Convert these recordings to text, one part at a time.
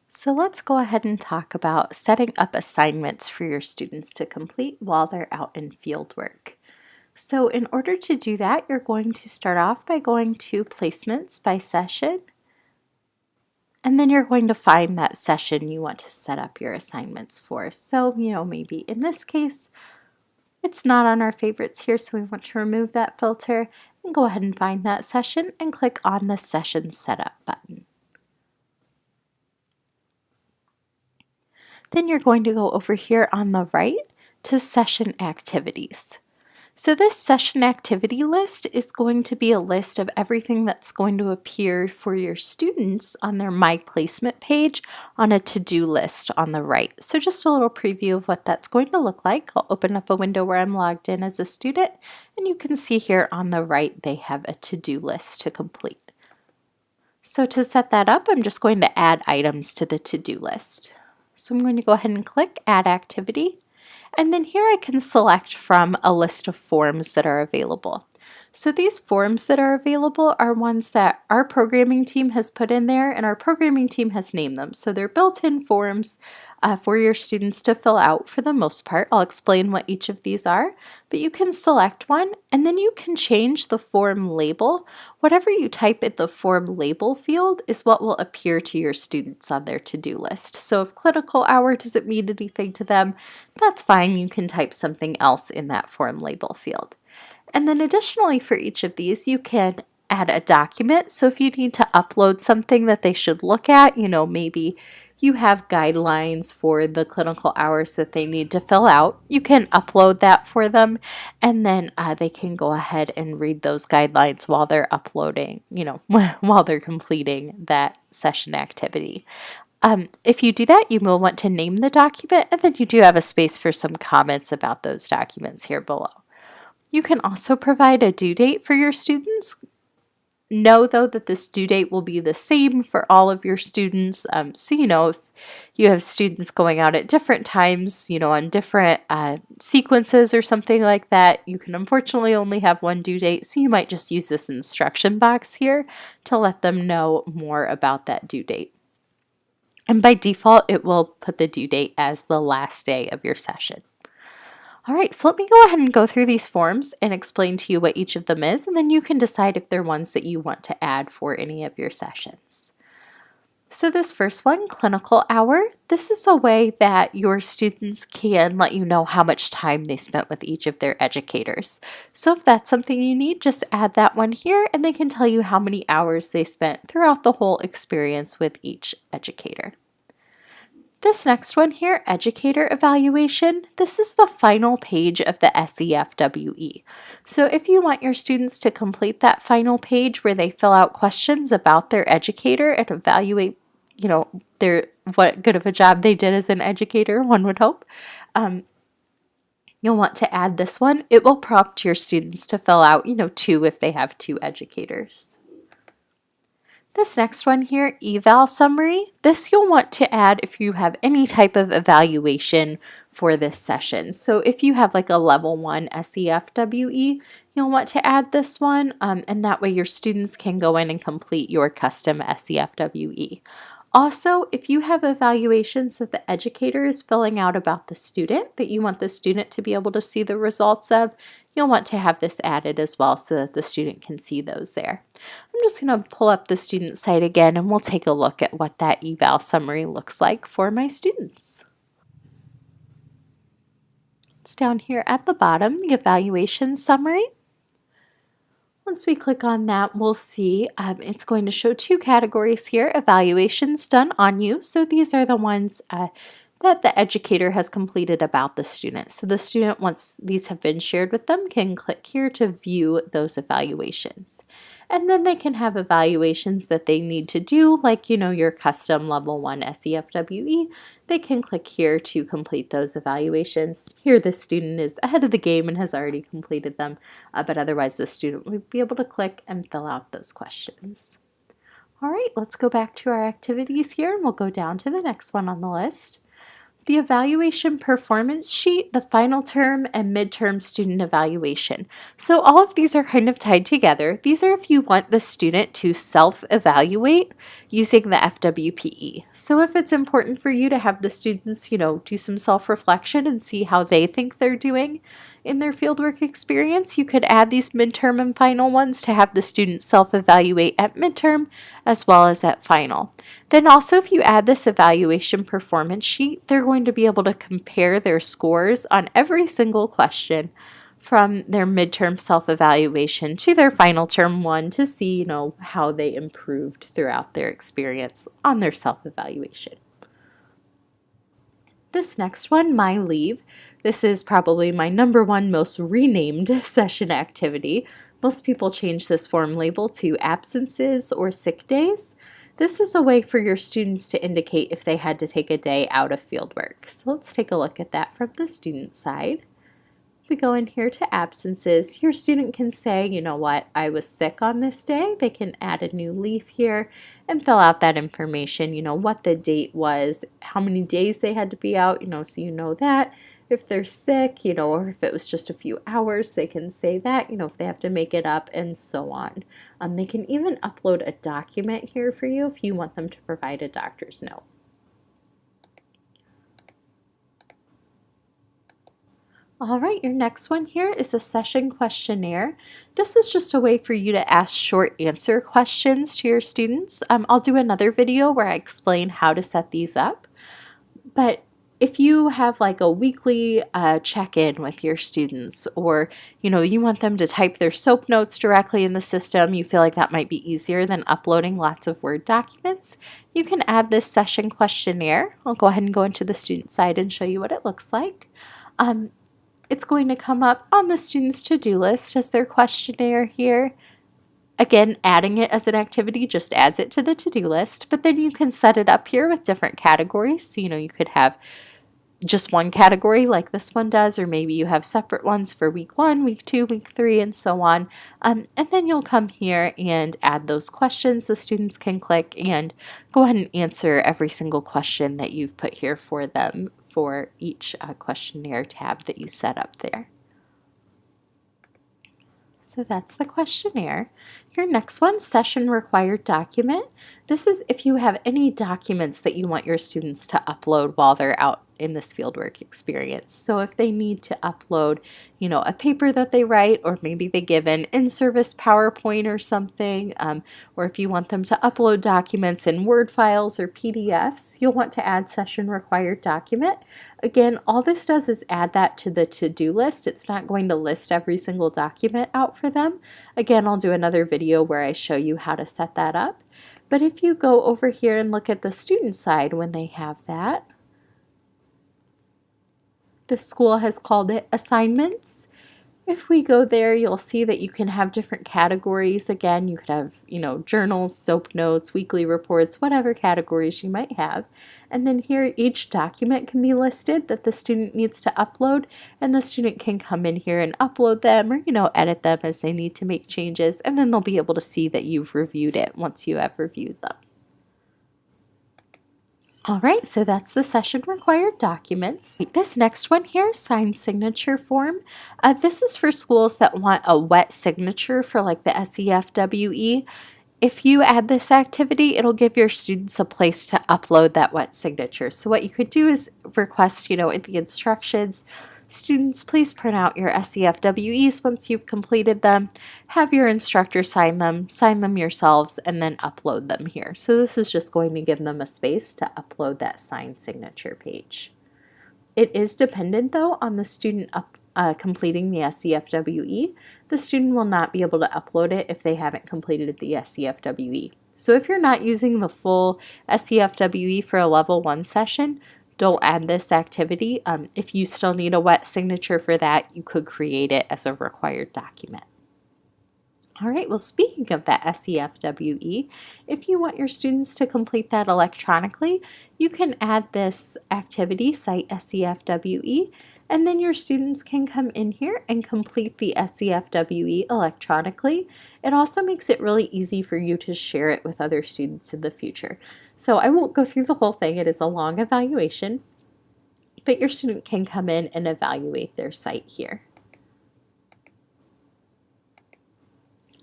So let's go ahead and talk about setting up assignments for your students to complete while they're out in field work. So in order to do that, you're going to start off by going to placements by session, and then you're going to find that session you want to set up your assignments for. So, maybe in this case, it's not on our favorites here, so we want to remove that filter and go ahead and find that session and click on the Session Setup button. Then you're going to go over here on the right to Session Activities. So this session activity list is going to be a list of everything that's going to appear for your students on their My Placement page on a to-do list on the right. So just a little preview of what that's going to look like. I'll open up a window where I'm logged in as a student, and you can see here on the right they have a to-do list to complete. So to set that up, I'm just going to add items to the to-do list. So I'm going to go ahead and click Add Activity. And then here I can select from a list of forms that are available. So these forms that are available are ones that our programming team has put in there, and our programming team has named them. So they're built-in forms for your students to fill out for the most part. I'll explain what each of these are, but you can select one and then you can change the form label. Whatever you type in the form label field is what will appear to your students on their to-do list. So if clinical hour doesn't mean anything to them, that's fine. You can type something else in that form label field. And then additionally for each of these, you can add a document. So if you need to upload something that they should look at, maybe you have guidelines for the clinical hours that they need to fill out, you can upload that for them, and then they can go ahead and read those guidelines while they're uploading, while they're completing that session activity. If you do that, you will want to name the document, and then you do have a space for some comments about those documents here below. You can also provide a due date for your students. Know, though, that this due date will be the same for all of your students. So, if you have students going out at different times, on different sequences or something like that, you can unfortunately only have one due date. So you might just use this instruction box here to let them know more about that due date. And by default, it will put the due date as the last day of your session. All right, so let me go ahead and go through these forms and explain to you what each of them is, and then you can decide if they're ones that you want to add for any of your sessions. So this first one, clinical hour, this is a way that your students can let you know how much time they spent with each of their educators. So if that's something you need, just add that one here, and they can tell you how many hours they spent throughout the whole experience with each educator. This next one here, educator evaluation, this is the final page of the SEFWE. So if you want your students to complete that final page where they fill out questions about their educator and evaluate, what good of a job they did as an educator, one would hope, you'll want to add this one. It will prompt your students to fill out, 2 if they have 2 educators. This next one here, eval summary, this you'll want to add if you have any type of evaluation for this session. So if you have like a level 1 SEFWE, you'll want to add this one, and that way your students can go in and complete your custom SEFWE. Also, if you have evaluations that the educator is filling out about the student that you want the student to be able to see the results of, you'll want to have this added as well so that the student can see those there. I'm just going to pull up the student site again and we'll take a look at what that eval summary looks like for my students. It's down here at the bottom, the evaluation summary. Once we click on that, we'll see it's going to show 2 categories here, evaluations done on you. So these are the ones that the educator has completed about the student. So the student, once these have been shared with them, can click here to view those evaluations. And then they can have evaluations that they need to do, like, your custom level 1 SEFWE. They can click here to complete those evaluations. Here the student is ahead of the game and has already completed them, but otherwise the student would be able to click and fill out those questions. All right, let's go back to our activities here and we'll go down to the next one on the list. the evaluation performance sheet, the final term, and midterm student evaluation. So all of these are kind of tied together. These are if you want the student to self-evaluate using the FWPE. So if it's important for you to have the students, do some self-reflection and see how they think they're doing in their fieldwork experience, you could add these midterm and final ones to have the students self-evaluate at midterm as well as at final. Then also, if you add this evaluation performance sheet, they're going to be able to compare their scores on every single question from their midterm self-evaluation to their final term one to see, how they improved throughout their experience on their self-evaluation. This next one, My Leave, this is probably my number one most renamed session activity. Most people change this form label to absences or sick days. This is a way for your students to indicate if they had to take a day out of fieldwork. So let's take a look at that from the student side. If we go in here to absences, your student can say, you know what, I was sick on this day. They can add a new leaf here and fill out that information, what the date was, how many days they had to be out, so you know that. If they're sick, or if it was just a few hours, they can say that, if they have to make it up and so on. They can even upload a document here for you if you want them to provide a doctor's note. All right, your next one here is a session questionnaire. This is just a way for you to ask short answer questions to your students. I'll do another video where I explain how to set these up. But if you have like a weekly check-in with your students, or you want them to type their SOAP notes directly in the system, you feel like that might be easier than uploading lots of Word documents, you can add this session questionnaire. I'll go ahead and go into the student side and show you what it looks like. It's going to come up on the student's to-do list as their questionnaire here. Again, adding it as an activity just adds it to the to-do list, but then you can set it up here with different categories. So, you could have just one category like this one does, or maybe you have separate ones for week 1, week 2, week 3, and so on. And then you'll come here and add those questions. The students can click and go ahead and answer every single question that you've put here for them for each questionnaire tab that you set up there. So that's the questionnaire. Your next one, session required document. This is if you have any documents that you want your students to upload while they're out in this fieldwork experience. So if they need to upload, a paper that they write, or maybe they give an in-service PowerPoint or something, or if you want them to upload documents in Word files or PDFs, you'll want to add session required document. Again, all this does is add that to the to-do list. It's not going to list every single document out for them. Again, I'll do another video where I show you how to set that up. But if you go over here and look at the student side when they have that, the school has called it assignments. If we go there, you'll see that you can have different categories. Again, you could have, journals, SOAP notes, weekly reports, whatever categories you might have. And then here, each document can be listed that the student needs to upload, and the student can come in here and upload them or, edit them as they need to make changes, and then they'll be able to see that you've reviewed it once you have reviewed them. All right, so that's the session required documents. This next one here, signed signature form. This is for schools that want a wet signature for like the SEFWE. If you add this activity, it'll give your students a place to upload that wet signature. So what you could do is request, in the instructions, students, please print out your SEFWEs once you've completed them, have your instructor sign them yourselves, and then upload them here. So this is just going to give them a space to upload that signed signature page. It is dependent, though, on the student completing the SEFWE. The student will not be able to upload it if they haven't completed the SEFWE. So if you're not using the full SEFWE for a level 1 session, don't add this activity. If you still need a wet signature for that, you could create it as a required document. All right, well, speaking of that SEFWE, if you want your students to complete that electronically, you can add this activity, Cite SEFWE, and then your students can come in here and complete the SEFWE electronically. It also makes it really easy for you to share it with other students in the future. So I won't go through the whole thing. It is a long evaluation. but your student can come in and evaluate their site here.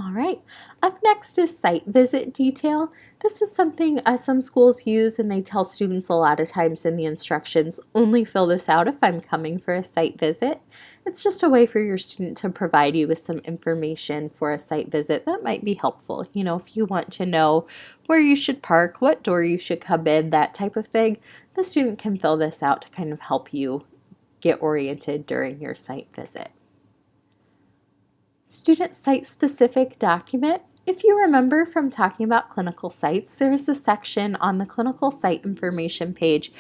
All right, up next is site visit detail. This is something some schools use, and they tell students a lot of times in the instructions, only fill this out if I'm coming for a site visit. It's just a way for your student to provide you with some information for a site visit that might be helpful. You know, if you want to know where you should park, what door you should come in, that type of thing, the student can fill this out to kind of help you get oriented during your site visit. Student site-specific document. If you remember from talking about clinical sites, there is a section on the clinical site information page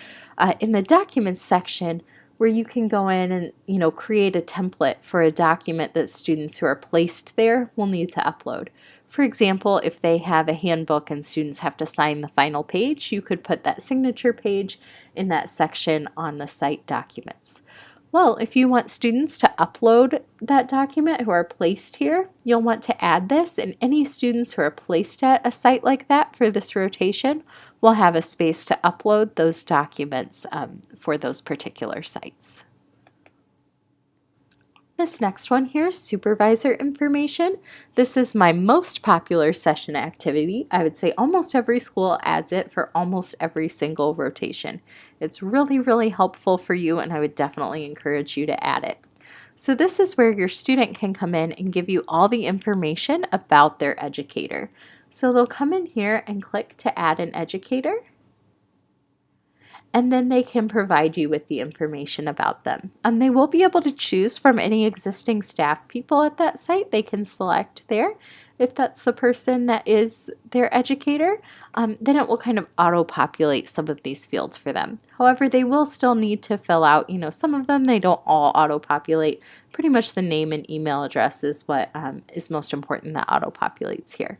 in the documents section where you can go in and create a template for a document that students who are placed there will need to upload. For example, if they have a handbook and students have to sign the final page, you could put that signature page in that section on the site documents. Well, if you want students to upload that document who are placed here, you'll want to add this, and any students who are placed at a site like that for this rotation will have a space to upload those documents for those particular sites. This next one here is supervisor information. This is my most popular session activity. I would say almost every school adds it for almost every single rotation. It's really, really helpful for you, and I would definitely encourage you to add it. So this is where your student can come in and give you all the information about their educator. So they'll come in here and click to add an educator, and then they can provide you with the information about them. They will be able to choose from any existing staff people at that site. They can select there. If that's the person that is their educator, then it will kind of auto-populate some of these fields for them. However, they will still need to fill out, some of them, they don't all auto-populate. Pretty much the name and email address is what is most important that auto-populates here.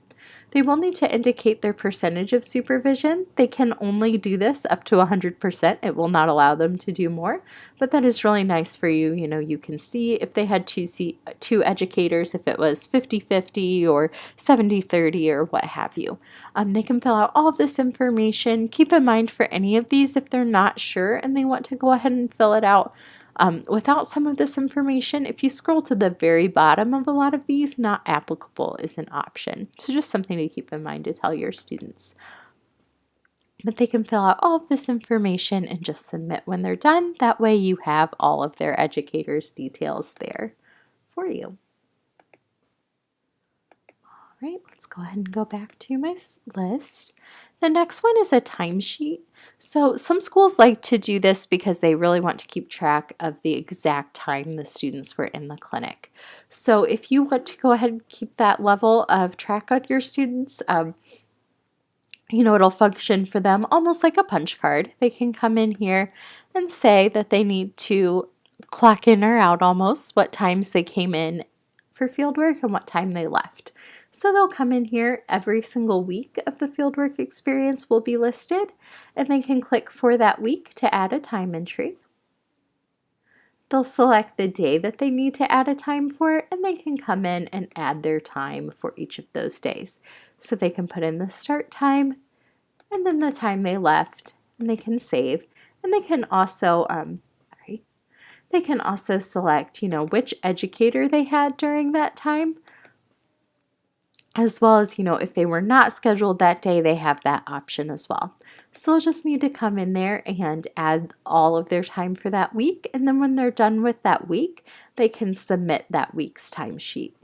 They will need to indicate their percentage of supervision. They can only do this up to 100%. It will not allow them to do more, but that is really nice for you. You can see if they had two educators, if it was 50-50 or 70-30 or what have you. They can fill out all of this information. Keep in mind for any of these, if they're not sure and they want to go ahead and fill it out, without some of this information, if you scroll to the very bottom of a lot of these, not applicable is an option. So just something to keep in mind to tell your students. But they can fill out all of this information and just submit when they're done. That way you have all of their educators' details there for you. All right, let's go ahead and go back to my list. The next one is a timesheet. So some schools like to do this because they really want to keep track of the exact time the students were in the clinic. So if you want to go ahead and keep that level of track on your students, it'll function for them almost like a punch card. They can come in here and say that they need to clock in or out almost, what times they came in for fieldwork and what time they left. So they'll come in here, every single week of the fieldwork experience will be listed, and they can click for that week to add a time entry. They'll select the day that they need to add a time for, and they can come in and add their time for each of those days. So they can put in the start time, and then the time they left, and they can save, and they can also select, which educator they had during that time, as well as, if they were not scheduled that day, they have that option as well. So they'll just need to come in there and add all of their time for that week, and then when they're done with that week, they can submit that week's timesheet.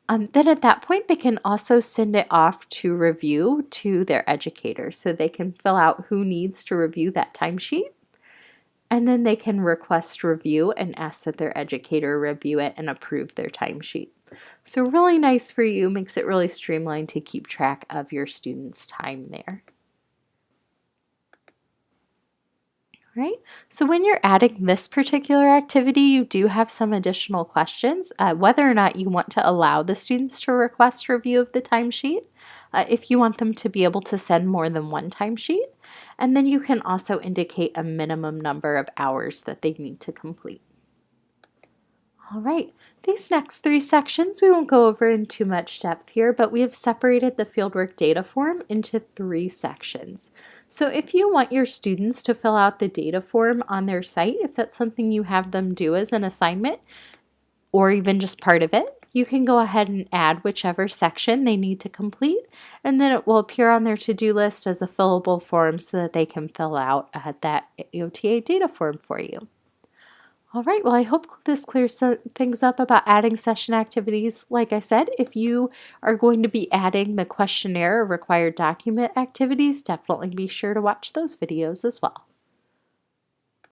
Then at that point, they can also send it off to review to their educator, so they can fill out who needs to review that timesheet, and then they can request review and ask that their educator review it and approve their timesheet. So really nice for you, makes it really streamlined to keep track of your students' time there. All right, so when you're adding this particular activity, you do have some additional questions, whether or not you want to allow the students to request review of the timesheet, if you want them to be able to send more than one timesheet, and then you can also indicate a minimum number of hours that they need to complete. All right, these next three sections we won't go over in too much depth here, but we have separated the fieldwork data form into three sections. So if you want your students to fill out the data form on their site, if that's something you have them do as an assignment, or even just part of it, you can go ahead and add whichever section they need to complete, and then it will appear on their to-do list as a fillable form so that they can fill out that OTA data form for you. All right, well, I hope this clears things up about adding session activities. Like I said, if you are going to be adding the questionnaire or required document activities, definitely be sure to watch those videos as well.